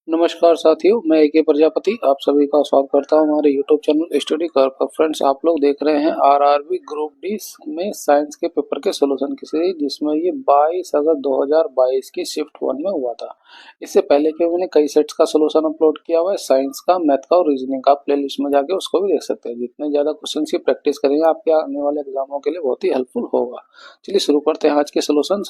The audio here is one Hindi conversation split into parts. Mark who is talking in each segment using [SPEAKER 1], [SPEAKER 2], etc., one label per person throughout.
[SPEAKER 1] नमस्कार साथियों, मैं ए के प्रजापति आप सभी का स्वागत करता हूं हमारे YouTube चैनल स्टडी कर पर। फ्रेंड्स, आप लोग देख रहे हैं आरआरबी ग्रुप डी में साइंस के पेपर के सॉल्यूशन की सीरीज, जिसमें ये 22 अगस्त 2022 की शिफ्ट 1 में हुआ था। इससे पहले के मैंने कई सेट्स का सॉल्यूशन अपलोड किया हुआ है, साइंस का, मैथ का और रीजनिंग का। प्ले लिस्ट में जाके उसको भी देख सकते हैं। जितने ज्यादा क्वेश्चन की प्रैक्टिस करेंगे आपके आने वाले एग्जामों के लिए बहुत ही हेल्पफुल होगा। चलिए शुरू करते हैं आज के सॉल्यूशन।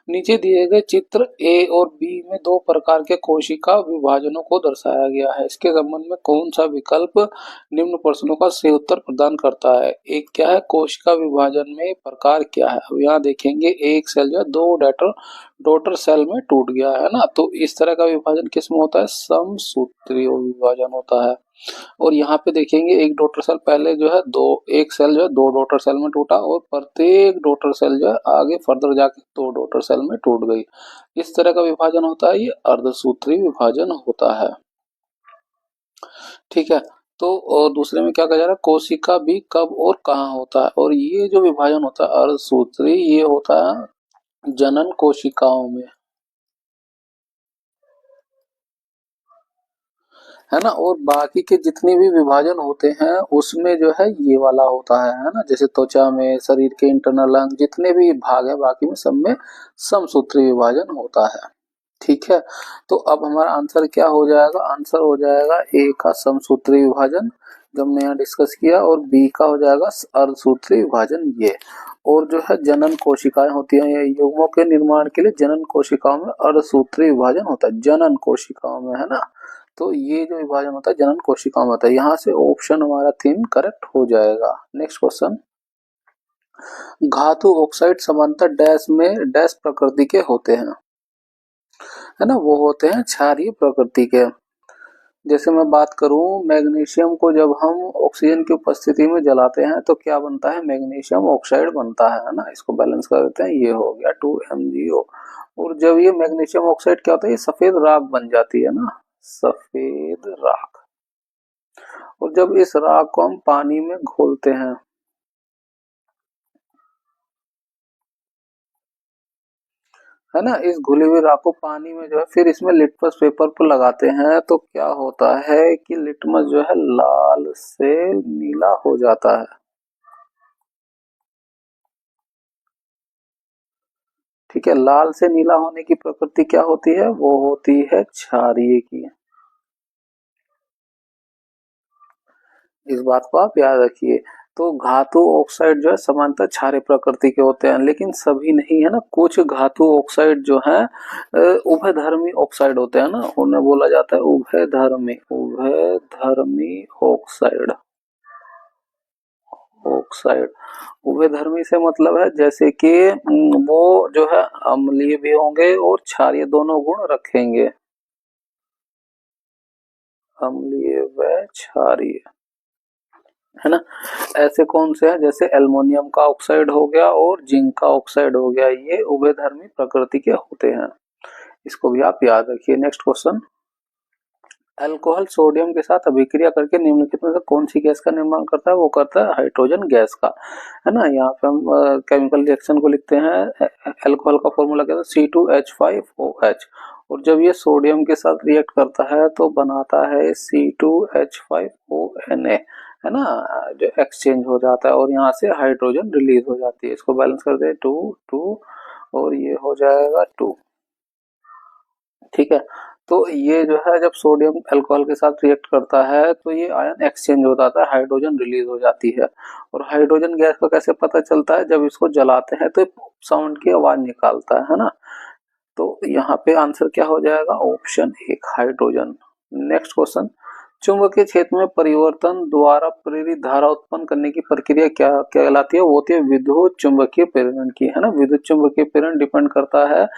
[SPEAKER 1] नीचे दिए गए चित्र ए और बी में दो प्रकार के कोशिका विभाजनों को दर्शाया गया है। इसके संबंध में कौन सा विकल्प निम्न प्रश्नों का सही उत्तर प्रदान करता है? एक क्या है, कोशिका विभाजन में प्रकार क्या है? अब यहाँ देखेंगे एक सेल जो है दो डॉटर सेल में टूट गया है ना, तो इस तरह का विभाजन किसमें होता है? समसूत्रीय विभाजन होता है। और यहाँ पे देखेंगे एक डॉटर सेल पहले जो है एक सेल जो है दो डॉटर सेल में टूटा और प्रत्येक डॉटर सेल जो है आगे फर्दर जाके दो डॉटर सेल में टूट गई। इस तरह का विभाजन होता है, ये अर्धसूत्री विभाजन होता है। ठीक है, तो और दूसरे में क्या कहा जा रहा है? कोशिका भी कब और कहाँ होता है? और ये जो विभाजन होता है अर्धसूत्री, ये होता है जनन कोशिकाओं में, है ना। और बाकी के जितने भी विभाजन होते हैं उसमें जो है ये वाला होता है ना। जैसे त्वचा में, शरीर के इंटरनल अंग, जितने भी भाग है बाकी में सब में समसूत्री विभाजन होता है। ठीक है, तो अब हमारा आंसर क्या हो जाएगा? आंसर हो जाएगा ए का समसूत्री विभाजन जो हमने यहाँ डिस्कस किया, और बी का हो जाएगा अर्धसूत्री विभाजन ये। और जो है जनन कोशिकाएं होती हैं, ये युग्मों के निर्माण के लिए जनन कोशिकाओं में अर्धसूत्री विभाजन होता है, जनन कोशिकाओं में, है ना। तो ये जो विभाजन होता है जनन कोशिकाओं में होता है। यहाँ से ऑप्शन हमारा 3 करेक्ट हो जाएगा। नेक्स्ट क्वेश्चन, धातु ऑक्साइड समांतर डैश में डैश प्रकृति के होते हैं, है ना। वो होते हैं क्षारीय प्रकृति के। जैसे मैं बात करूं, मैग्नीशियम को जब हम ऑक्सीजन की उपस्थिति में जलाते हैं तो क्या बनता है? मैग्नीशियम ऑक्साइड बनता है ना। इसको बैलेंस कर देते हैं, ये हो गया 2MgO। और जब ये मैग्नीशियम ऑक्साइड क्या होता है? ये सफेद राख बन जाती है ना, सफेद राख। और जब इस राख को हम पानी में घोलते हैं, है ना, इस घुली हुई राख को पानी में जो है फिर इसमें लिटमस पेपर पर लगाते हैं, तो क्या होता है कि लिटमस जो है लाल से नीला हो जाता है। ठीक है, लाल से नीला होने की प्रकृति क्या होती है? वो होती है क्षारीय की। इस बात को आप याद रखिए। तो धातु ऑक्साइड जो है समांतर क्षारीय प्रकृति के होते हैं, लेकिन सभी नहीं, है ना। कुछ धातु ऑक्साइड जो है उभयधर्मी ऑक्साइड होते हैं ना, उन्हें बोला जाता है उभयधर्मी ऑक्साइड। ऑक्साइड उभयधर्मी से मतलब है जैसे कि वो जो है अम्लीय भी होंगे और क्षारीय दोनों गुण रखेंगे, अम्लीय व क्षारीय, है ना। ऐसे कौन से हैं? जैसे एल्युमिनियम का ऑक्साइड हो गया और जिंक का ऑक्साइड हो गया, ये उभयधर्मी प्रकृति के होते हैं। इसको भी आप याद रखिए। नेक्स्ट क्वेश्चन, अल्कोहल सोडियम के साथ अभिक्रिया करके निम्नलिखित में से कौन सी गैस का निर्माण करता है? वो करता है हाइड्रोजन गैस का, है ना। यहाँ पे हम केमिकल रिएक्शन को लिखते हैं, अल्कोहल का फॉर्मूला क्या था? C2H5OH। और जब ये सोडियम के साथ रिएक्ट करता है तो बनाता है C2H5ONA, है ना, जो एक्सचेंज हो जाता है और यहाँ से हाइड्रोजन रिलीज हो जाती है। इसको बैलेंस कर दे 2 2 और ये हो जाएगा 2। ठीक है, तो ये जो है जब सोडियम अल्कोहल के साथ रिएक्ट करता है तो ये आयन एक्सचेंज हो जाता है, हाइड्रोजन रिलीज हो जाती है। और हाइड्रोजन गैस का कैसे पता चलता है? जब इसको जलाते हैं तो साउंड की आवाज निकालता है ना। तो यहाँ पे आंसर क्या हो जाएगा? Option 1 hydrogen. नेक्स्ट क्वेश्चन, चुंबकीय क्षेत्र में परिवर्तन द्वारा प्रेरित धारा उत्पन्न करने की प्रक्रिया क्या कहलाती है? वो होती है विद्युत चुंबकीय प्रेरण की, है ना। विद्युत चुंबकीय प्रेरण डिपेंड करता है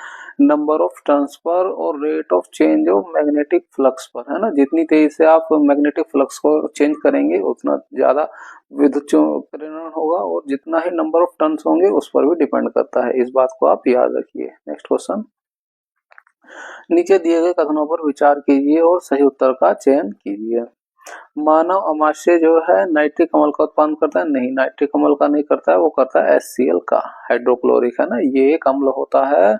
[SPEAKER 1] नंबर ऑफ ट्रांसफर और rate of change of magnetic flux पर, है ना। जितनी तेजी से आप मैग्नेटिक फ्लक्स को चेंज करेंगे उतना ज्यादा विद्युत प्रेरण होगा, और जितना ही नंबर ऑफ टर्न्स होंगे उस पर भी डिपेंड करता है। इस बात को आप याद रखिए। नेक्स्ट क्वेश्चन, नीचे दिए गए कथनों पर विचार कीजिए और सही उत्तर का चयन कीजिए। मानव अमाशय जो है नाइट्रिक अम्ल का उत्पादन करता है? नहीं, नाइट्रिक अम्ल का नहीं करता है, वो करता है HCl का, हाइड्रोक्लोरिक, है ना। ये एक अम्ल होता है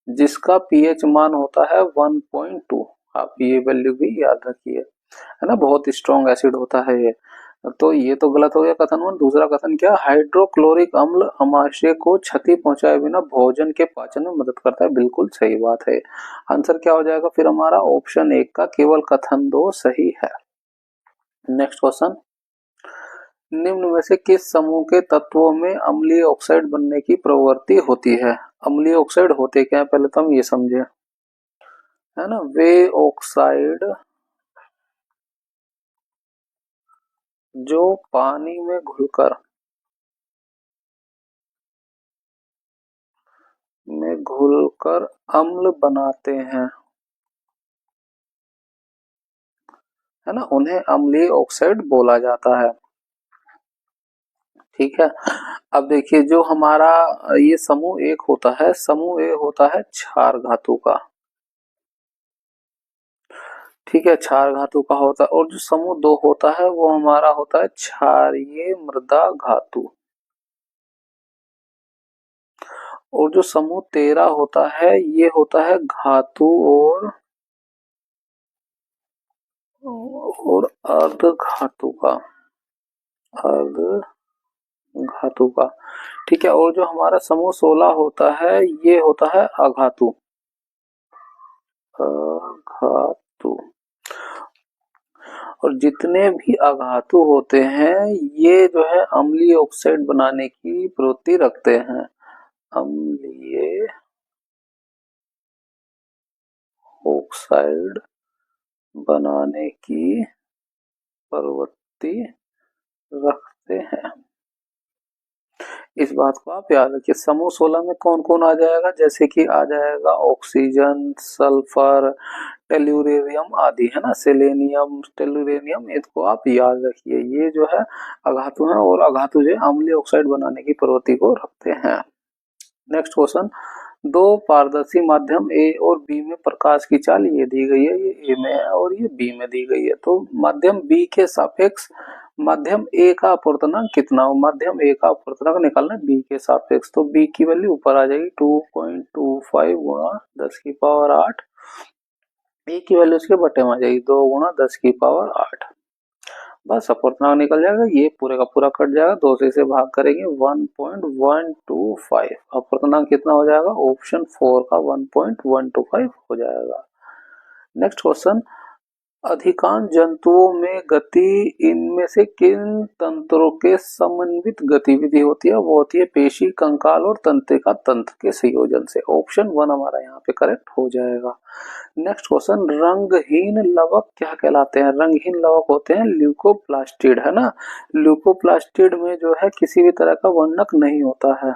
[SPEAKER 1] जिसका पीएच मान होता है 1.2, आप ये वैल्यू भी याद रखिए, है ना, बहुत स्ट्रॉन्ग एसिड होता है ये। तो ये तो गलत हो गया कथन वन। दूसरा कथन क्या, हाइड्रोक्लोरिक अम्ल अमाशय को क्षति पहुंचाए बिना भोजन के पाचन में मदद करता है। बिल्कुल सही बात है। आंसर क्या हो जाएगा फिर हमारा, ऑप्शन 1 का केवल कथन 2 सही है। नेक्स्ट क्वेश्चन, निम्न में से किस समूह के तत्वों में अम्लीय ऑक्साइड बनने की प्रवृत्ति होती है। अम्लीय ऑक्साइड होते क्या है पहले तो हम ये समझे, है ना, वे ऑक्साइड जो पानी में घुलकर अम्ल बनाते हैं, है ना, उन्हें अम्लीय ऑक्साइड बोला जाता है। ठीक है। अब देखिए जो हमारा ये समूह 1 होता है, समूह ए होता है क्षार धातु का, ठीक है, क्षार धातु का होता है। और जो समूह 2 होता है वो हमारा होता है क्षारीय मृदा धातु। और जो समूह 13 होता है ये होता है धातु और अर्ध धातु का, अर्ध धातु का, ठीक है। और जो हमारा समूह 16 होता है ये होता है अधातु, अधातु। और जितने भी अधातु होते हैं ये जो है अम्लीय ऑक्साइड बनाने की प्रवृत्ति रखते हैं, अम्लीय ऑक्साइड बनाने की प्रवृत्ति रखते हैं। इस बात को आप याद रखिए। समूह 16 में कौन कौन आ जाएगा, जैसे कि आ जाएगा ऑक्सीजन, सल्फर, टेल्यूरेनियम आदि, है ना, सेलेनियम, टेल्यूरेनियम, इसको आप याद रखिए। ये जो है अधातु है और अधातु जो अम्लीय ऑक्साइड बनाने की प्रवृत्ति को रखते हैं। नेक्स्ट क्वेश्चन, दो पारदर्शी माध्यम ए और बी में प्रकाश की चाल ये दी गई है, ये ए में है और ये बी में दी गई है। तो माध्यम बी के सापेक्ष माध्यम ए का अपवर्तनांक कितना हो, माध्यम ए का अपवर्तनांक निकालना है बी के सापेक्ष। तो बी की वैल्यू ऊपर आ जाएगी 2.25 गुणा 10 की पावर 8, ए की वैल्यू उसके बटे में आ जाएगी 2 गुणा 10 की पावर 8। बस अपवर्तनांक निकल जाएगा, ये पूरे का पूरा कट जाएगा, 2 से इसे भाग करेंगे 1.125। अपवर्तनांक कितना हो जाएगा, ऑप्शन 4 का 1.125 हो जाएगा। नेक्स्ट क्वेश्चन, अधिकांश जंतुओं में गति इनमें से किन तंत्रों के समन्वित गतिविधि होती है, वो होती है पेशी, कंकाल और तंत्रिका तंत्र के संयोजन से। ऑप्शन 1 हमारा यहाँ पे करेक्ट हो जाएगा। नेक्स्ट क्वेश्चन, रंगहीन लवक क्या कहलाते हैं। रंगहीन लवक होते हैं ल्यूकोप्लास्टिड, है ना। ल्यूकोप्लास्टिड में जो है किसी भी तरह का वर्णक नहीं होता है,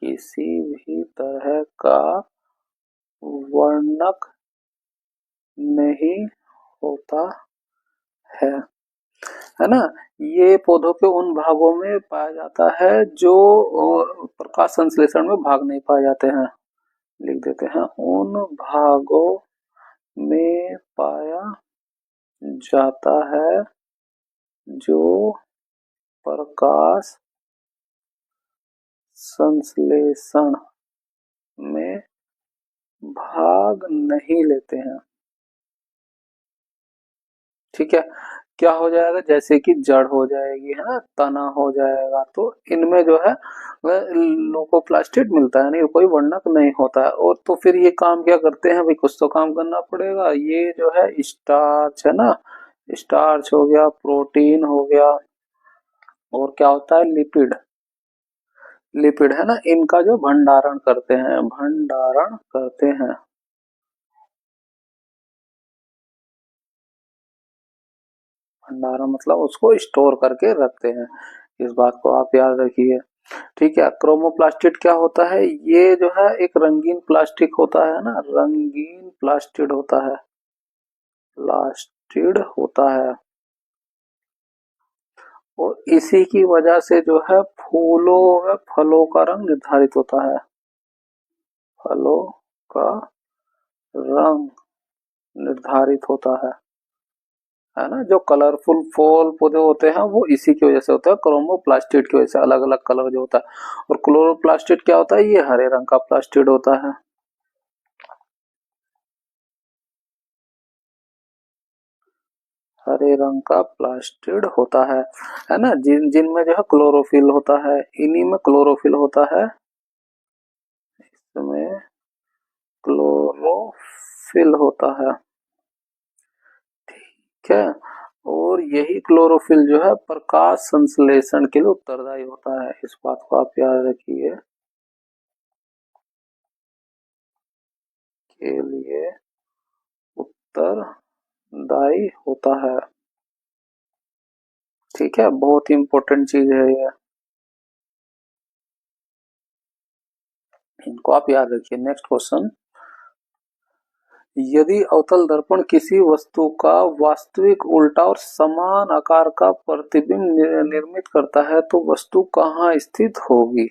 [SPEAKER 1] किसी भी तरह का वर्णक नहीं होता है ना। ये पौधों के उन भागों में पाया जाता है जो प्रकाश संश्लेषण में भाग नहीं पाए जाते हैं, लिख देते हैं, उन भागों में पाया जाता है जो प्रकाश संश्लेषण में भाग नहीं लेते हैं, ठीक है। क्या हो जाएगा, जैसे कि जड़ हो जाएगी, है ना, तना हो जाएगा, तो इनमें जो है लोकोप्लास्टिड मिलता है, नहीं कोई वर्णक नहीं होता है। और तो फिर ये काम क्या करते हैं भाई, कुछ तो काम करना पड़ेगा। ये जो है स्टार्च, है ना, स्टार्च हो गया, प्रोटीन हो गया, और क्या होता है लिपिड, लिपिड, है ना, इनका जो भंडारण करते हैं, भंडारण करते हैं। भंडारण मतलब उसको स्टोर करके रखते हैं, इस बात को आप याद रखिए। ठीक है। क्रोमोप्लास्टिड क्या होता है, ये जो है एक रंगीन प्लास्टिक होता है ना, रंगीन प्लास्टिड होता है, प्लास्टिड होता है। और इसी की वजह से जो है फूलों व फलों का रंग निर्धारित होता है, फलों का रंग निर्धारित होता है ना। जो कलरफुल फूल पौधे होते हैं वो इसी की वजह से होता है, क्रोमोप्लास्टिड की वजह से, अलग अलग कलर जो होता है। और क्लोरोप्लास्टिड क्या होता है, ये हरे रंग का प्लास्टिड होता है। हरे रंग का प्लास्टिड होता है ना। जिनमें जो है क्लोरोफिल होता है, इन्हीं में क्लोरोफिल होता है, इसमें क्लोरोफिल होता है, ठीक है। और यही क्लोरोफिल जो है प्रकाश संश्लेषण के लिए उत्तरदायी होता है, इस बात को आप याद रखिए, के लिए उत्तरदायी होता है, ठीक है। बहुत ही इंपॉर्टेंट चीज है ये, इनको आप याद रखिए। नेक्स्ट क्वेश्चन, यदि अवतल दर्पण किसी वस्तु का वास्तविक उल्टा और समान आकार का प्रतिबिंब निर्मित करता है तो वस्तु कहाँ स्थित होगी।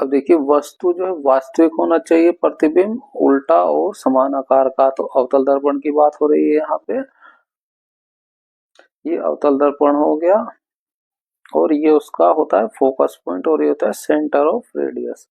[SPEAKER 1] अब देखिए, वस्तु जो है वास्तविक होना चाहिए, प्रतिबिंब उल्टा और समान आकार का, तो अवतल दर्पण की बात हो रही है यहाँ पे। ये अवतल दर्पण हो गया, और ये उसका होता है फोकस पॉइंट, और ये होता है सेंटर ऑफ रेडियस,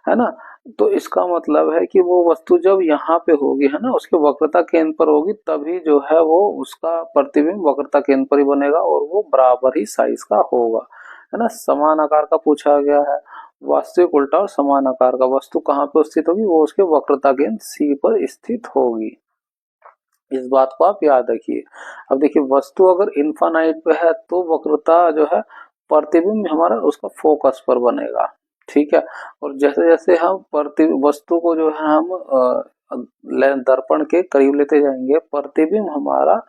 [SPEAKER 1] है ना। तो इसका मतलब है कि वो वस्तु जब यहाँ पे होगी, है ना, उसके वक्रता केंद्र पर होगी, तभी जो है वो उसका प्रतिबिंब वक्रता केंद्र पर ही बनेगा, और वो बराबर ही साइज का होगा, है ना। समान आकार का पूछा गया है, वास्तविक उल्टा और समान आकार का वस्तु कहाँ पे स्थित होगी, वो उसके वक्रता केंद्र सी पर स्थित होगी, इस बात को आप याद रखिए। अब देखिए, वस्तु अगर इन्फानाइट पे है तो वक्रता जो है प्रतिबिंब हमारा उसका फोकस पर बनेगा, ठीक है। और जैसे जैसे हम वस्तु को जो है हम दर्पण के करीब लेते जाएंगे, प्रतिबिंब हमारा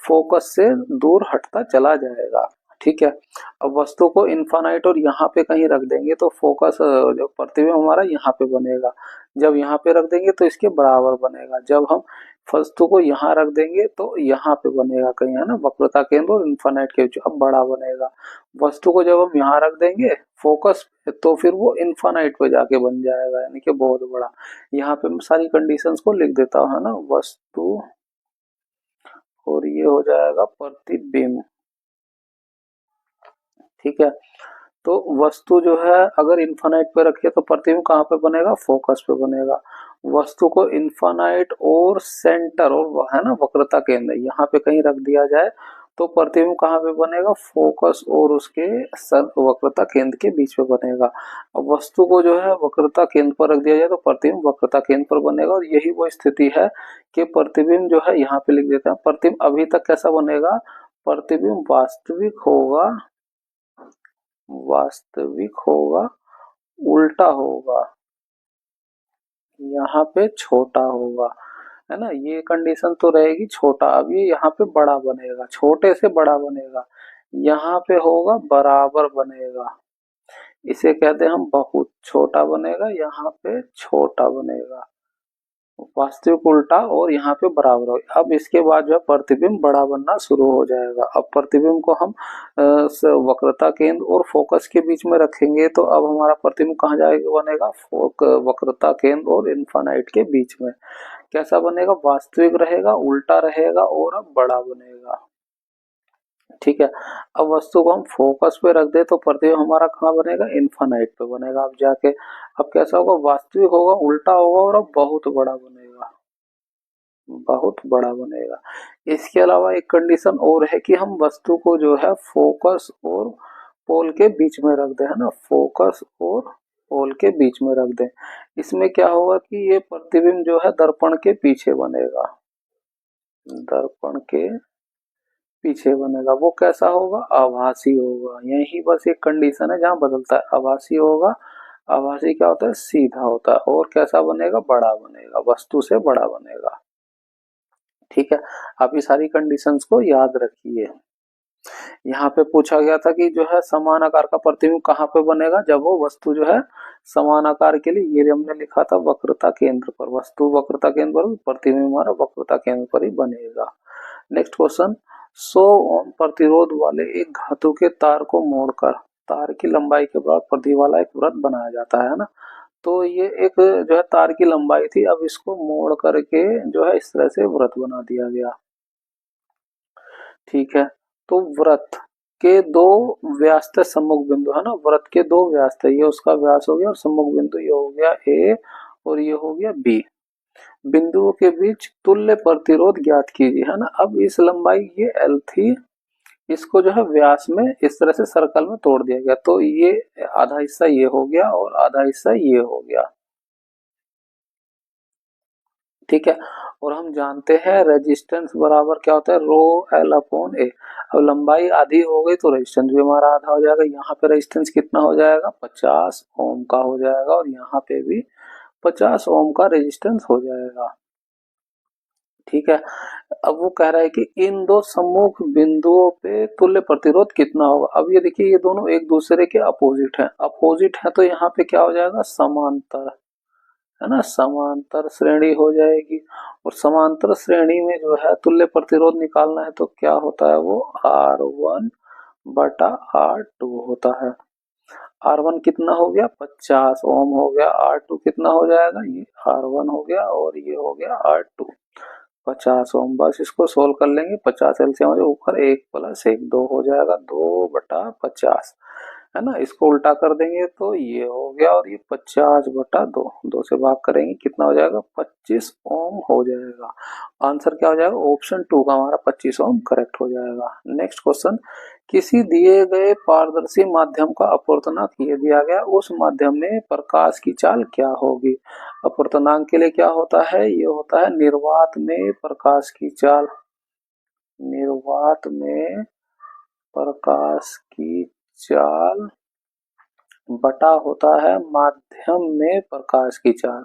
[SPEAKER 1] फोकस से दूर हटता चला जाएगा, ठीक है। अब वस्तु को इन्फानाइट और यहाँ पे कहीं रख देंगे तो फोकस जो प्रतिबिंब हमारा यहाँ पे बनेगा, जब यहाँ पे रख देंगे तो इसके बराबर बनेगा, जब हम वस्तु को यहाँ रख देंगे तो यहाँ पे बनेगा कहीं, है ना, वक्रता केंद्र और इन्फानाइट के बीच अब बड़ा बनेगा। वस्तु को जब हम यहाँ रख देंगे फोकस पे, तो फिर वो इन्फानाइट पे जाके बन जाएगा, यानी कि बहुत बड़ा। यहाँ पे मैं सारी कंडीशंस को लिख देता हूँ, है ना, वस्तु, और ये हो जाएगा प्रतिबिंब, ठीक है। तो वस्तु जो है अगर इन्फानाइट पे रखिए तो प्रतिबिंब कहाँ पे बनेगा, फोकस पे बनेगा। वस्तु को इन्फानाइट और सेंटर और, है ना, वक्रता केंद्र यहाँ पे कहीं रख दिया जाए तो प्रतिबिंब कहाँ पे बनेगा, फोकस और उसके वक्रता केंद्र के बीच में बनेगा। अब वस्तु को जो है वक्रता केंद्र पर रख दिया जाए तो प्रतिबिंब वक्रता केंद्र पर बनेगा, और यही वो स्थिति है कि प्रतिबिंब जो है यहाँ पे लिख देते हैं। प्रतिबिंब अभी तक कैसा बनेगा, प्रतिबिंब वास्तविक होगा, उल्टा होगा, यहाँ पे छोटा होगा, है ना। ये कंडीशन तो रहेगी छोटा, अब ये यहाँ पे बड़ा बनेगा, छोटे से बड़ा बनेगा, यहाँ पे होगा बराबर बनेगा, इसे कहते हैं हम बहुत छोटा बनेगा, यहाँ पे छोटा बनेगा, वास्तविक उल्टा और यहाँ पे बराबर हो। अब इसके बाद जो है प्रतिबिंब बड़ा बनना शुरू हो जाएगा। अब प्रतिबिंब को हम वक्रता केंद्र और फोकस के बीच में रखेंगे तो अब हमारा प्रतिबिंब कहाँ जाएगा, बनेगा वक्रता केंद्र और इन्फानाइट के बीच में। कैसा बनेगा, वास्तविक रहेगा, उल्टा रहेगा और अब बड़ा बनेगा, ठीक है। अब वस्तु को हम फोकस पे रख दे तो प्रतिबिंब हमारा कहाँ बनेगा, इन्फानाइट पे बनेगा। अब जाके अब कैसा होगा, वास्तविक होगा, उल्टा होगा और अब बहुत बड़ा बनेगा, बहुत बड़ा बनेगा। इसके अलावा एक कंडीशन और है कि हम वस्तु को जो है फोकस और पोल के बीच में रख दें, है ना, फोकस और पोल के बीच में रख दें। इसमें क्या होगा कि ये प्रतिबिंब जो है दर्पण के पीछे बनेगा, दर्पण के पीछे बनेगा। वो कैसा होगा, आभासी होगा। यही बस एक कंडीशन है जहाँ बदलता है, आभासी होगा। आभासी क्या होता है, सीधा होता है, और कैसा बनेगा, बड़ा बनेगा, वस्तु से बड़ा बनेगा, ठीक है। आप ये सारी कंडीशंस को याद रखिए। यहाँ पे पूछा गया था कि जो है समान आकार का प्रतिबिंब कहाँ पे बनेगा, जब वो वस्तु जो है समान आकार के लिए, ये हमने लिखा था वक्रता केंद्र पर, वस्तु वक्रता केंद्र पर, प्रतिबिंब हमारा वक्रता केंद्र पर ही बनेगा। नेक्स्ट क्वेश्चन, 100 ओम प्रतिरोध वाले एक धातु के तार को मोड़कर तार की लंबाई के बराबर परिधि वाला एक वृत्त बनाया जाता है ना। तो ये एक जो है तार की लंबाई थी, अब इसको मोड़ करके जो है इस तरह से वृत्त बना दिया गया, ठीक है। तो वृत्त के दो व्यास थे, सम्मुख बिंदु, है ना, वृत्त के दो व्यास थे, ये उसका व्यास हो गया और सम्मुख बिंदु ये हो गया ए और ये हो गया बी। बिंदुओं के बीच तुल्य प्रतिरोध ज्ञात कीजिए, है ना। अब इस लंबाई ये L थी, इसको जो है व्यास में इस तरह से सर्कल में तोड़ दिया गया, तो ये आधा हिस्सा ये हो गया और आधा हिस्सा ये हो गया, ठीक है। और हम जानते हैं रेजिस्टेंस बराबर क्या होता है, रो एल अपॉन ए। अब लंबाई आधी हो गई तो रेजिस्टेंस भी हमारा आधा हो जाएगा। यहाँ पे रेजिस्टेंस कितना हो जाएगा, 50 ओम का हो जाएगा, और यहाँ पे भी 50 ओम का रेजिस्टेंस हो जाएगा, ठीक है। अब वो कह रहा है कि इन दो सम्मुख बिंदुओं पे तुल्य प्रतिरोध कितना होगा। अब ये देखिए, ये दोनों एक दूसरे के अपोजिट हैं, अपोजिट है तो यहाँ पे क्या हो जाएगा, समांतर, है ना, समांतर श्रेणी हो जाएगी। और समांतर श्रेणी में जो है तुल्य प्रतिरोध निकालना है तो क्या होता है, वो R1 बटा R2 होता है। R1 कितना हो गया, 50 ओम हो गया, R2 कितना हो जाएगा, ये R1 हो गया और ये हो गया R2, 50 ओम। बस इसको सोल्व कर लेंगे, 50 एलसीएम हो जाए, ऊपर 1 प्लस 1 2 हो जाएगा, 2 बटा 50, है ना। इसको उल्टा कर देंगे तो ये हो गया, और ये 50 बटा 2, 2 से भाग करेंगे कितना हो जाएगा, 25 ओम हो जाएगा। आंसर क्या हो जाएगा, ऑप्शन 2 का हमारा 25 ओम करेक्ट हो जाएगा। नेक्स्ट क्वेश्चन, किसी दिए गए पारदर्शी माध्यम का अपवर्तनांक ये दिया गया, उस माध्यम में प्रकाश की चाल क्या होगी। अपवर्तनांक के लिए क्या होता है, ये होता है निर्वात में प्रकाश की चाल, निर्वात में प्रकाश की चाल बटा होता है माध्यम में प्रकाश की चाल।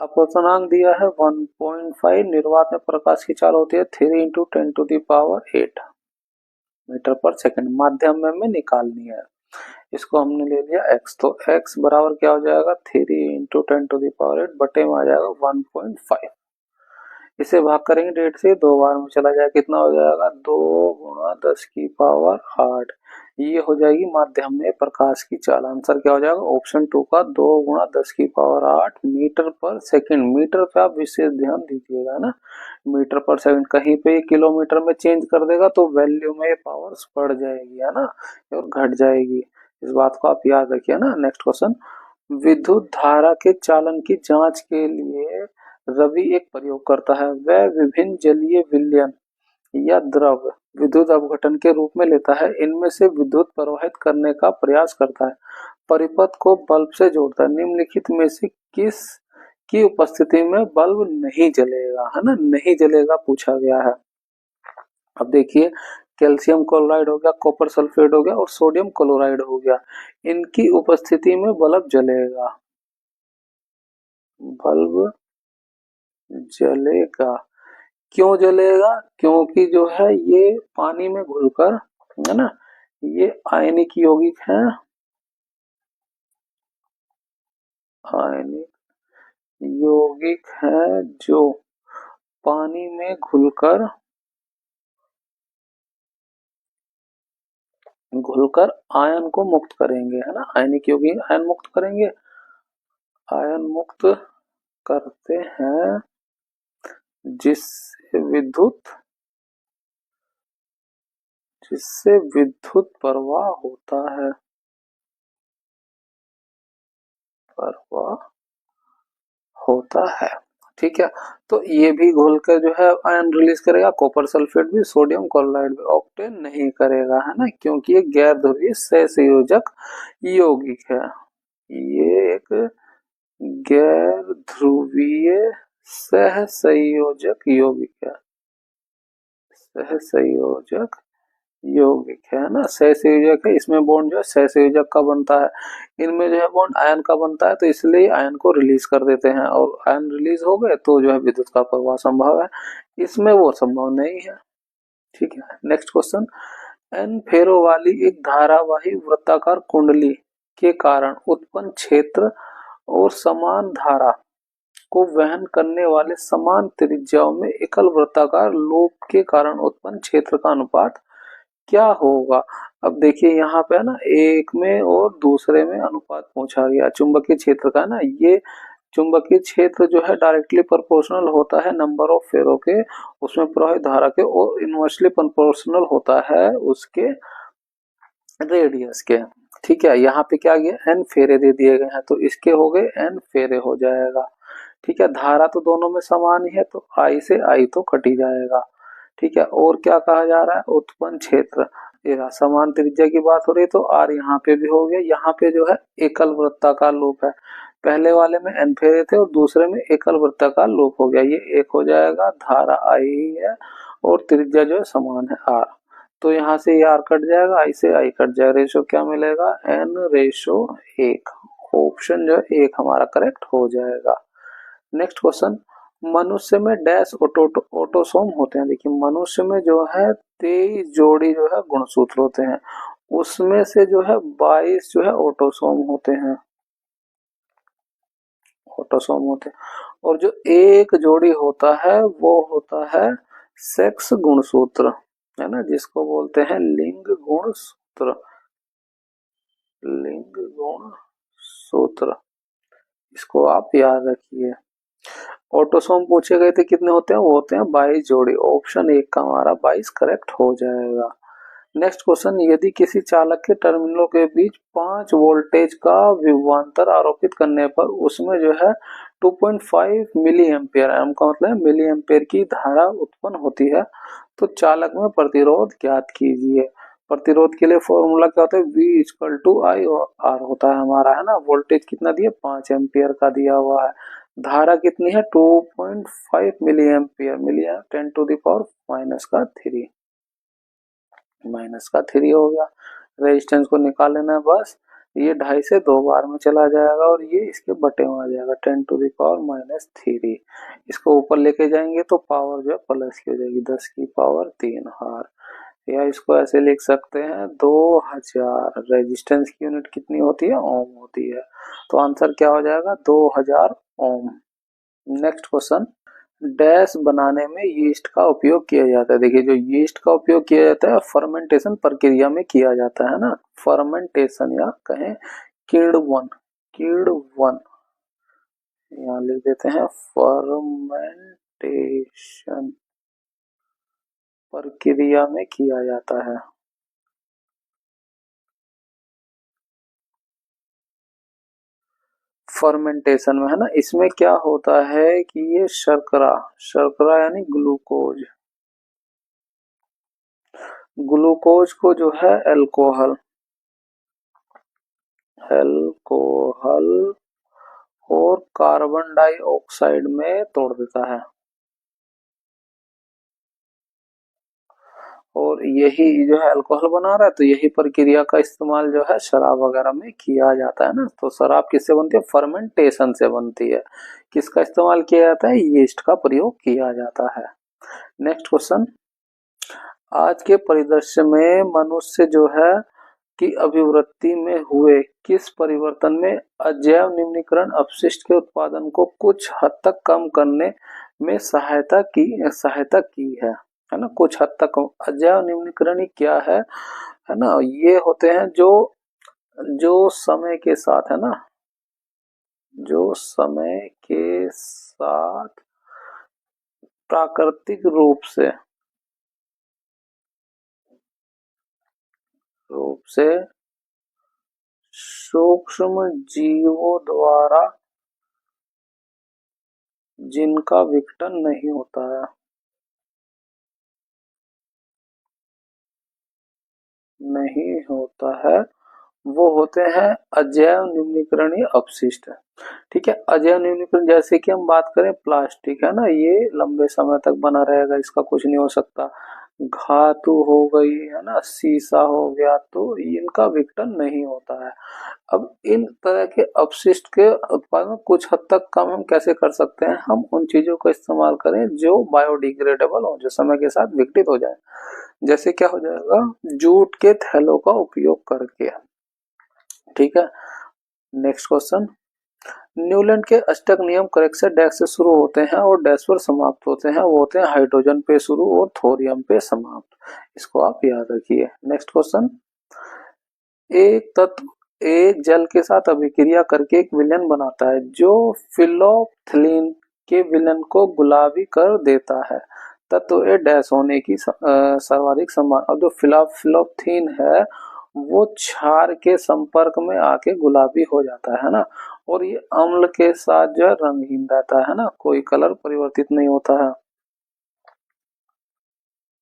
[SPEAKER 1] अपवर्तनांक दिया है 1.5, निर्वात में प्रकाश की चाल होती है 3 इंटू 10⁸ मीटर पर सेकंड, माध्यम में निकालनी है। इसको हमने ले लिया x, तो x बराबर क्या हो जाएगा, 3 इंटू 10⁸ बटे में आ जाएगा 1.5। इसे भाग करेंगे 1.5 से, 2 बार में चला जाएगा, कितना हो जाएगा, 2 गुणा 10 की पावर 8, ये हो जाएगी माध्यम में प्रकाश की चाल। आंसर क्या हो जाएगा, ऑप्शन 2 का 2 गुणा 10 की पावर 8 मीटर पर सेकंड। मीटर पे आप विशेष ध्यान दीजिएगा ना, मीटर पर सेकंड, कहीं पे किलोमीटर में चेंज कर देगा तो वैल्यू में पावर्स बढ़ जाएगी, है ना, और घट जाएगी, इस बात को आप याद रखिए ना। नेक्स्ट क्वेश्चन, विद्युत धारा के चालन की जांच के लिए रवि एक प्रयोग करता है, वह विभिन्न जलीय विलयन या द्रव विद्युत अपघटन के रूप में लेता है, इनमें से विद्युत प्रवाहित करने का प्रयास करता है, परिपथ को बल्ब से जोड़ता है, निम्नलिखित में से किस की उपस्थिति में बल्ब नहीं जलेगा, है ना, नहीं जलेगा पूछा गया है। अब देखिए, कैल्शियम क्लोराइड हो गया, कॉपर सल्फेट हो गया और सोडियम क्लोराइड हो गया, इनकी उपस्थिति में बल्ब जलेगा, बल्ब जलेगा। क्यों जलेगा, क्योंकि जो है ये पानी में घुलकर, है ना, ये आयनिक यौगिक है, आयनिक यौगिक है जो पानी में घुलकर आयन को मुक्त करेंगे, है ना, आयनिक यौगिक आयन मुक्त करेंगे, आयन मुक्त करते हैं, जिससे विद्युत प्रवाह होता है, ठीक है। तो ये भी घोल कर जो है आयन रिलीज करेगा, कॉपर सल्फेट भी, सोडियम क्लोराइड भी, ऑक्टेन नहीं करेगा, है ना, क्योंकि ये गैर ध्रुवीय सहसंयोजक यौगिक है, ये एक गैर ध्रुवीय सहसंयोजक यौगिक है, सहसंयोजक यौगिक है ना, सहसंयोजक है, इसमें बॉन्ड जो है सहसंयोजक का बनता है, इनमें जो है बॉन्ड आयन का बनता है, तो इसलिए आयन को रिलीज कर देते हैं, और आयन रिलीज हो गए तो जो है विद्युत का प्रवाह संभव है, इसमें वो संभव नहीं है, ठीक है। नेक्स्ट क्वेश्चन, एन फेरो वाली एक धारावाही वृत्ताकार कुंडली के कारण उत्पन्न क्षेत्र और समान धारा को वहन करने वाले समान त्रिज्याओं में एकल वृत्ताकार लूप के कारण उत्पन्न क्षेत्र का अनुपात क्या होगा। अब देखिए यहाँ पे है ना, एक में और दूसरे में अनुपात पूछा गया, चुंबकीय क्षेत्र का ना, ये चुंबकीय क्षेत्र जो है डायरेक्टली प्रोपोर्शनल होता है नंबर ऑफ फेरो के, उसमें प्रवाहित धारा के, और इनवर्सली प्रोपोर्शनल होता है उसके रेडियस के, ठीक है, यहाँ पे क्या गया, एन फेरे दे दिए गए हैं तो इसके हो गए एन फेरे हो जाएगा। ठीक है, धारा तो दोनों में समान ही है तो आई से आई तो कट ही जाएगा। ठीक है, और क्या कहा जा रहा है, उत्पन्न क्षेत्र, ये समान त्रिज्या की बात हो रही है तो आर यहाँ पे भी हो गया। यहाँ पे जो है एकल वृत्ताकार लूप है, पहले वाले में एन फेरे थे और दूसरे में एकल वृत्ताकार लूप हो गया, ये एक हो जाएगा, धारा आई है और त्रिज्या जो है समान है आर, तो यहाँ से ये आर कट जाएगा, आई से आई कट जाएगा, रेशो क्या मिलेगा, एन रेशो एक। ऑप्शन जो है एक हमारा करेक्ट हो जाएगा। नेक्स्ट क्वेश्चन, मनुष्य में डैश ऑटोसोम होते हैं। देखिए मनुष्य में जो है 23 जोड़ी जो है गुणसूत्र होते हैं, उसमें से जो है 22 जो है ऑटोसोम होते हैं, ऑटोसोम होते हैं, और जो एक जोड़ी होता है वो होता है सेक्स गुणसूत्र, है ना, जिसको बोलते हैं लिंग गुणसूत्र, लिंग गुण सूत्र, इसको आप याद रखिए। ऑटोसोम पूछे गए थे कितने होते हैं, वो होते हैं 22 जोड़ी, ऑप्शन एक का हमारा 22 करेक्ट हो जाएगा। नेक्स्ट क्वेश्चन, यदि किसी चालक के टर्मिनलों के बीच 5 वोल्टेज का विभवांतर आरोपित करने पर उसमें जो है 2.5 मिली एम्पियर, एम का मतलब है मिली एम्पियर की धारा उत्पन्न होती है, तो चालक में प्रतिरोध ज्ञात कीजिए। प्रतिरोध के लिए फॉर्मूला क्या होता है, V equal to I R होता है हमारा, है ना, वोल्टेज कितना दिया 5 एम्पियर का दिया हुआ है, धारा कितनी है 2.5 milli ampere, milli 10 to the power minus का 3 हो गया। रेजिस्टेंस को निकाल लेना है बस, ये 2.5 से 2 बार में चला जाएगा और ये इसके बटे में आ जाएगा 10 टू द पावर -3, इसको ऊपर लेके जाएंगे तो पावर जो है प्लस की हो जाएगी 10 की पावर 3 हार, या इसको ऐसे लिख सकते हैं 2000, रेजिस्टेंस की यूनिट कितनी होती है, ओम होती है, तो आंसर क्या हो जाएगा 2000 ओम। नेक्स्ट क्वेश्चन, डैश बनाने में यीस्ट का उपयोग किया जाता है। देखिए जो यीस्ट का उपयोग किया जाता है फर्मेंटेशन प्रक्रिया में किया जाता है ना, फर्मेंटेशन या कहें किण्वन, किण्वन यहाँ लिख देते हैं, फर्मेंटेशन प्रक्रिया में किया जाता है। फर्मेंटेशन में, है ना, इसमें क्या होता है कि ये शर्करा, शर्करा यानी ग्लूकोज, ग्लूकोज को जो है अल्कोहल, अल्कोहल और कार्बन डाइऑक्साइड में तोड़ देता है, और यही जो है अल्कोहल बना रहा है, तो यही प्रक्रिया का इस्तेमाल जो है शराब वगैरह में किया जाता है ना, तो शराब किससे बनती है, फर्मेंटेशन से बनती है, किसका इस्तेमाल किया जाता है, यीस्ट का प्रयोग किया जाता है। नेक्स्ट क्वेश्चन, आज के परिदृश्य में मनुष्य जो है की अभिवृत्ति में हुए किस परिवर्तन में अजैव निम्नीकरण अपशिष्ट के उत्पादन को कुछ हद तक कम करने में सहायता की है ना, कुछ हद तक। अजैव निम्नीकरण क्या है ना, ये होते हैं जो जो समय के साथ, है ना, जो समय के साथ प्राकृतिक रूप से सूक्ष्म जीवों द्वारा जिनका विघटन नहीं होता है, नहीं होता है, वो होते हैं अजैव निम्नीकरणीय अपशिष्ट। ठीक है, अजैव निम्नीकरण जैसे कि हम बात करें प्लास्टिक, है ना, ये लंबे समय तक बना रहेगा, इसका कुछ नहीं हो सकता, धातु हो गई, है ना, शीशा हो गया, तो इनका विघटन नहीं होता है। अब इन तरह के अपशिष्ट के उत्पादन कुछ हद तक कम हम कैसे कर सकते हैं, हम उन चीजों का इस्तेमाल करें जो बायोडिग्रेडेबल हो, जो समय के साथ विघटित हो जाए, जैसे क्या हो जाएगा, जूट के थैलों का उपयोग करके। ठीक है, नेक्स्ट क्वेश्चन, न्यूलैंड के अष्टक नियम करेक्ट से डैश से शुरू होते हैं और डैश पर समाप्त होते हैं, वो होते हैं हाइड्रोजन पे शुरू और थोरियम पे समाप्त, इसको आप याद रखिए। नेक्स्ट क्वेश्चन, एक तत्व ए जल के साथ अभिक्रिया करके एक विलयन बनाता है जो फिलोप्थिलीन के विलयन को गुलाबी कर देता है, तत्व ए डैश होने की सर्वाधिक संभावना। अब जो फिलोप्थीन है वो क्षार के संपर्क में आके गुलाबी हो जाता है ना, और ये अम्ल के साथ जो है रंगहीन रहता है ना, कोई कलर परिवर्तित नहीं होता है,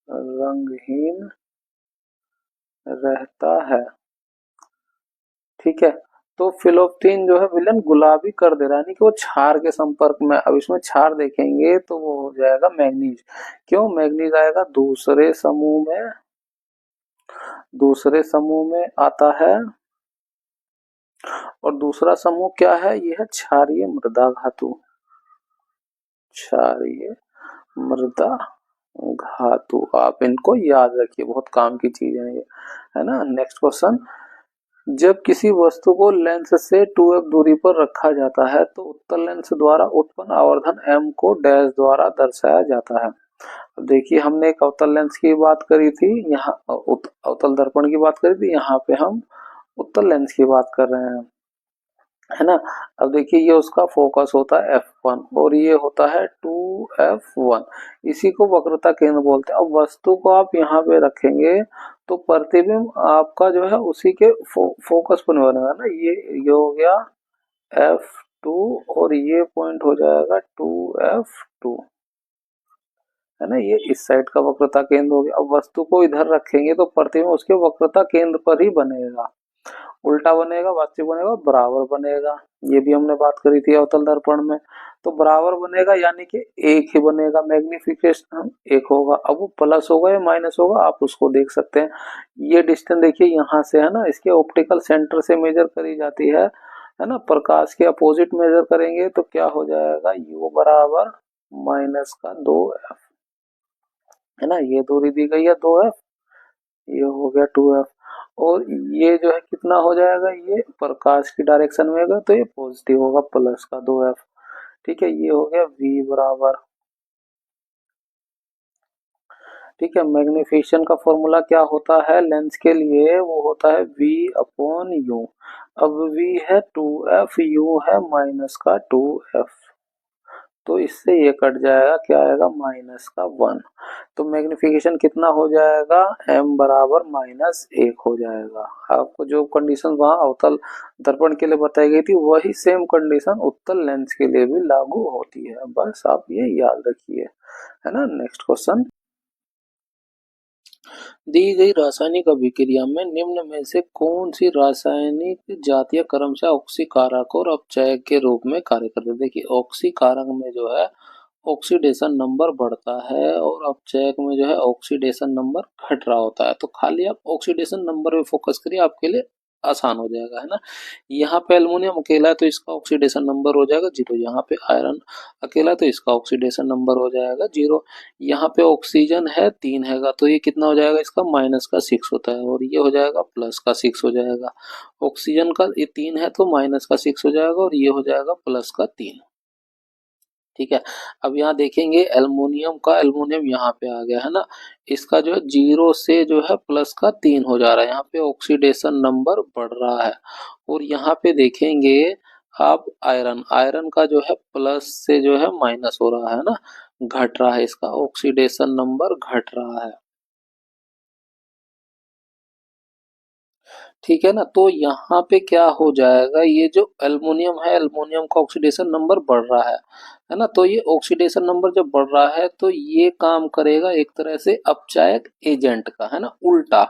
[SPEAKER 1] रंगहीन रहता है। ठीक है, तो फिलोप्टीन जो है विलन गुलाबी कर दे रहा है, यानी कि वो क्षार के संपर्क में, अब इसमें क्षार देखेंगे तो वो हो जाएगा मैग्नीज। क्यों मैग्नीज आएगा, दूसरे समूह में आता है, और दूसरा समूह क्या है, ये है क्षारीय मृदा धातु, क्षारीय मृदा धातु। आप इनको याद रखिए, बहुत काम की चीज है ये, है ना। नेक्स्ट क्वेश्चन, जब किसी वस्तु को लेंस से 2f दूरी पर रखा जाता है तो उत्तल लेंस द्वारा उत्पन्न आवर्धन m को डैश द्वारा दर्शाया जाता है। अब देखिए, हमने एक अवतल लेंस की बात करी थी, यहाँ अवतल दर्पण की बात करी थी, यहाँ पे हम उत्तल लेंस की बात कर रहे हैं, है ना। अब देखिए, ये उसका फोकस होता है f1 और ये होता है 2f1, इसी को वक्रता केंद्र बोलते हैं। अब वस्तु को आप यहाँ पे रखेंगे तो प्रतिबिंब आपका जो है उसी के फोकस पर बनेगा ना, ये हो गया f2 और ये पॉइंट हो जाएगा 2f2, है ना, ये इस साइड का वक्रता केंद्र हो गया। अब वस्तु को इधर रखेंगे तो प्रतिबिंब उसके वक्रता केंद्र पर ही बनेगा, उल्टा बनेगा, वास्तविक बनेगा, बराबर बनेगा, ये भी हमने बात करी थी अवतल दर्पण में। तो बराबर बनेगा यानी कि एक ही बनेगा, मैग्निफिकेशन एक होगा। अब वो प्लस होगा या माइनस होगा आप उसको देख सकते हैं। ये डिस्टेंस देखिए यहाँ से, है ना, इसके ऑप्टिकल सेंटर से मेजर करी जाती है ना, प्रकाश के अपोजिट मेजर करेंगे तो क्या हो जाएगा, u बराबर माइनस का 2f, है ना, ये दूरी दी गई है 2f, ये हो गया 2f, और ये जो है कितना हो जाएगा, ये प्रकाश की डायरेक्शन में होगा तो ये पॉजिटिव होगा, प्लस का 2f। ठीक है, ये हो गया v बराबर, ठीक है। मैग्निफिकेशन का फॉर्मूला क्या होता है लेंस के लिए, वो होता है v अपॉन u। अब v है 2f, u है माइनस का 2f, तो इससे ये कट जाएगा, क्या आएगा, माइनस का 1। तो मैग्निफिकेशन कितना हो जाएगा, m बराबर माइनस 1 हो जाएगा। आपको जो कंडीशन वहां अवतल दर्पण के लिए बताई गई थी वही सेम कंडीशन उत्तल लेंस के लिए भी लागू होती है, बस आप ये याद रखिए, है ना। नेक्स्ट क्वेश्चन, दी गई रासायनिक अभिक्रिया में निम्न में से कौन सी रासायनिक जातीय क्रमशः ऑक्सीकारक और अपचयक के रूप में कार्य करते हैं। देखिए, ऑक्सीकारक में जो है ऑक्सीडेशन नंबर बढ़ता है और अपचयक में जो है ऑक्सीडेशन नंबर घट रहा होता है। तो खाली आप ऑक्सीडेशन नंबर पे फोकस करिए, आपके लिए आसान हो जाएगा, है ना। यहाँ पे एल्युमिनियम अकेला है तो इसका ऑक्सीडेशन नंबर हो जाएगा 0, यहाँ पे आयरन अकेला है तो इसका ऑक्सीडेशन नंबर हो जाएगा 0, यहाँ पे ऑक्सीजन है 3 हैगा तो ये कितना हो जाएगा, इसका माइनस का 6 होता है, और ये हो जाएगा प्लस का 6 हो जाएगा। ऑक्सीजन का ये 3 है तो माइनस का 6 हो जाएगा और ये हो जाएगा प्लस का 3। ठीक है, अब यहाँ देखेंगे एल्युमिनियम यहाँ पे आ गया, है ना, इसका जो है 0 से जो है प्लस का 3 हो जा रहा है, यहाँ पे ऑक्सीडेशन नंबर बढ़ रहा है। और यहाँ पे देखेंगे आप आयरन का जो है प्लस से जो है माइनस हो रहा है ना, घट रहा है, इसका ऑक्सीडेशन नंबर घट रहा है। ठीक है ना, तो यहाँ पे क्या हो जाएगा, ये जो एल्युमिनियम है, एल्युमिनियम का ऑक्सीडेशन नंबर बढ़ रहा है ना, तो ये ऑक्सीडेशन नंबर जब बढ़ रहा है तो ये काम करेगा एक तरह से अपचायक एजेंट का, है ना, उल्टा।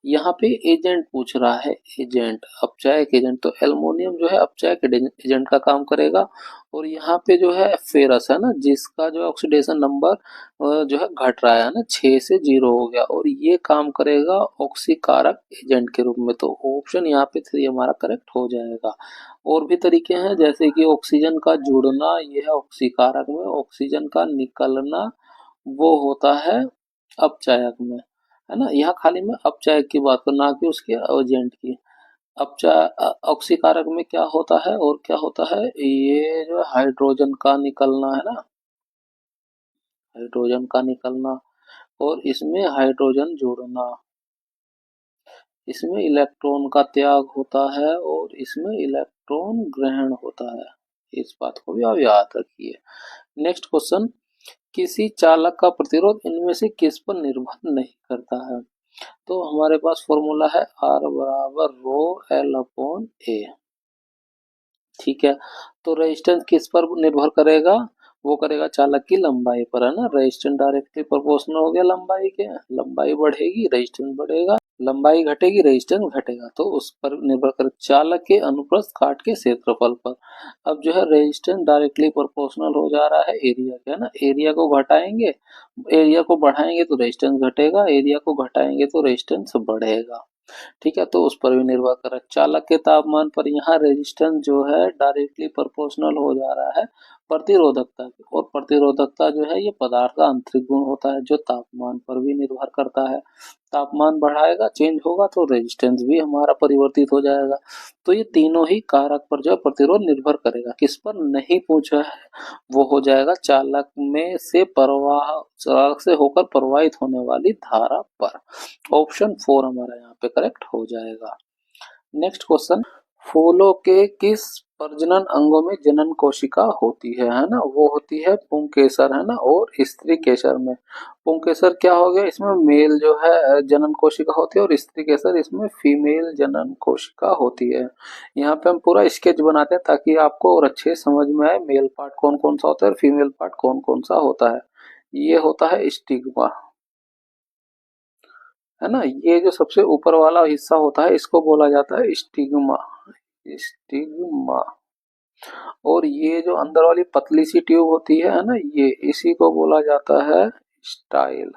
[SPEAKER 1] यहाँ पे एजेंट पूछ रहा है, एजेंट अपचायक एजेंट, तो एल्युमिनियम जो है अपचायक एजेंट का काम करेगा। और यहाँ पे जो है फेरस है ना, जिसका जो ऑक्सीडेशन नंबर जो है घट रहा है ना, 6 से 0 हो गया, और ये काम करेगा ऑक्सीकारक एजेंट के रूप में। तो ऑप्शन यहाँ पे 3 हमारा करेक्ट हो जाएगा। और भी तरीके हैं, जैसे कि ऑक्सीजन का जुड़ना, ये है ऑक्सीकारक में, ऑक्सीजन का निकलना वो होता है अपचायक में, है ना। यहाँ खाली मैं अपचायक की बात करूँ, ना कि उसके एजेंट की। अपचा ऑक्सीकारक में क्या होता है और क्या होता है, ये जो हाइड्रोजन का निकलना, है ना, हाइड्रोजन का निकलना, और इसमें हाइड्रोजन जोड़ना, इसमें इलेक्ट्रॉन का त्याग होता है और इसमें इलेक्ट्रॉन ग्रहण होता है। इस बात को भी आप याद रखिए। नेक्स्ट क्वेश्चन, किसी चालक का प्रतिरोध इनमें से किस पर निर्भर नहीं करता है। तो हमारे पास फॉर्मूला है R बराबर रो L अपॉन A। ठीक है, तो रेजिस्टेंस किस पर निर्भर करेगा, वो करेगा चालक की लंबाई पर, है ना। रेजिस्टेंस डायरेक्टली प्रोपोर्शनल हो गया लंबाई के, लंबाई बढ़ेगी रेजिस्टेंस बढ़ेगा, लंबाई घटेगी रेजिस्टेंस घटेगा, तो उस पर निर्भर कर चालक के अनुप्रस्थ काट के क्षेत्रफल पर। अब जो है रेजिस्टेंस डायरेक्टली प्रोपोर्शनल हो जा रहा है एरिया के, है ना। एरिया को घटाएंगे, एरिया को बढ़ाएंगे तो रेजिस्टेंस घटेगा, एरिया को घटाएंगे तो रेजिस्टेंस बढ़ेगा। ठीक है, तो उस पर भी निर्भर कर रहा है चालक के तापमान पर। यहाँ रेजिस्टेंस जो है डायरेक्टली प्रोपोर्शनल हो जा रहा है प्रतिरोधकता की, और प्रतिरोधकता जो है ये पदार्थ का आंतरिक गुण होता है जो तापमान पर भी निर्भर करता है। तापमान बढ़ाएगा, चेंज होगा तो रेजिस्टेंस भी हमारा परिवर्तित हो जाएगा। तो ये तीनों ही कारक पर जो है प्रतिरोध निर्भर करेगा। किस पर नहीं पूछा है, वो हो जाएगा चालक में से प्रवाह, चालक से होकर प्रवाहित होने वाली धारा पर। ऑप्शन 4 हमारा यहाँ पे करेक्ट हो जाएगा। नेक्स्ट क्वेश्चन, फूलों के किस प्रजनन अंगों में जनन कोशिका होती है ना। वो होती है पुंकेसर, है ना, और स्त्री केसर में। पुंकेसर क्या हो गया, इसमें मेल जो है जनन कोशिका होती है, और स्त्री केसर इसमें फीमेल जनन कोशिका होती है। यहाँ पे हम पूरा स्केच बनाते हैं ताकि आपको और अच्छे समझ में आए मेल पार्ट कौन कौन सा होता है और फीमेल पार्ट कौन कौन सा होता है। ये होता है स्टिग्मा, है ना। ये जो सबसे ऊपर वाला हिस्सा होता है इसको बोला जाता है स्टिग्मा, स्टिग्मा। और ये जो अंदर वाली पतली सी ट्यूब होती है ना, ये इसी को बोला जाता है स्टाइल।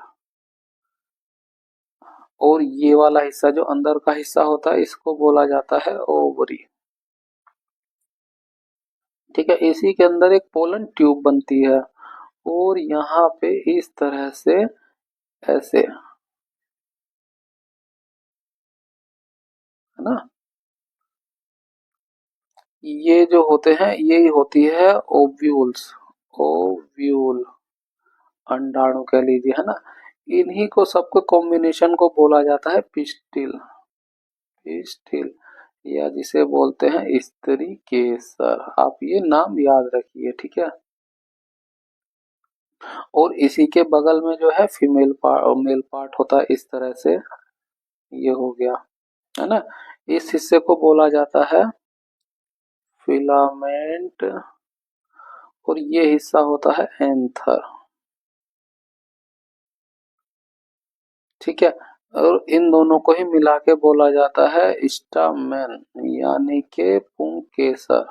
[SPEAKER 1] और ये वाला हिस्सा जो अंदर का हिस्सा होता है इसको बोला जाता है ओवरी। ठीक है, इसी के अंदर एक पोलन ट्यूब बनती है, और यहाँ पे इस तरह से ऐसे, है ना। ये जो होते हैं यही होती है ओव्यूल्स, ओव्यूल, अंडाणु कह लीजिए, है ना। इन्हीं को सबको कॉम्बिनेशन को बोला जाता है पिस्टिल, पिस्टिल, या जिसे बोलते हैं स्त्री केसर। आप ये नाम याद रखिए, ठीक है। और इसी के बगल में जो है फीमेल पार्ट, मेल पार्ट होता है इस तरह से, ये हो गया, है ना। इस हिस्से को बोला जाता है फिलामेंट, और ये हिस्सा होता है एंथर। ठीक है, और इन दोनों को ही मिला के बोला जाता है स्टामेन, यानी के पुंकेसर,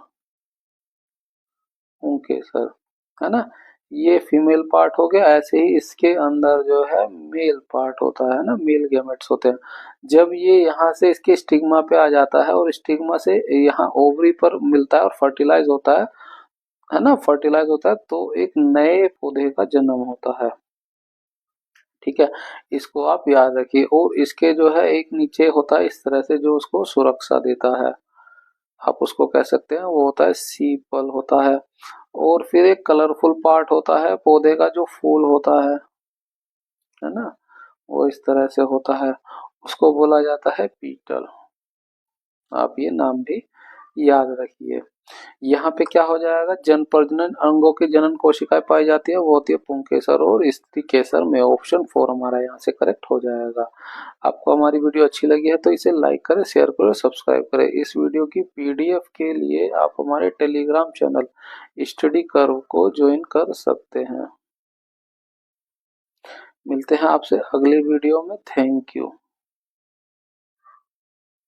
[SPEAKER 1] पुंकेसर, है ना। ये फीमेल पार्ट हो गया। ऐसे ही इसके अंदर जो है मेल पार्ट होता है ना, मेल गैमेट्स होते हैं। जब ये यहाँ से इसके स्टिग्मा पे आ जाता है और स्टिग्मा से यहाँ ओवरी पर मिलता है और फर्टिलाइज होता है ना, फर्टिलाइज होता है तो एक नए पौधे का जन्म होता है। ठीक है, इसको आप याद रखिए। और इसके जो है एक नीचे होता है इस तरह से जो उसको सुरक्षा देता है, आप उसको कह सकते हैं, वो होता है सीपल होता है। और फिर एक कलरफुल पार्ट होता है पौधे का जो फूल होता है ना, वो इस तरह से होता है, उसको बोला जाता है पीटल। आप ये नाम भी याद रखिए। यहाँ पे क्या हो जाएगा, जन प्रजनन अंगों की जनन कोशिकाएं पाई जाती है, वो होती है पुंकेसर और स्त्री केसर में। ऑप्शन 4 हमारा यहाँ से करेक्ट हो जाएगा। आपको हमारी वीडियो अच्छी लगी है तो इसे लाइक करें, शेयर करें, सब्सक्राइब करें। इस वीडियो की पीडीएफ के लिए आप हमारे टेलीग्राम चैनल स्टडी कर्व को ज्वाइन कर सकते हैं। मिलते हैं आपसे अगली वीडियो में। Thank you.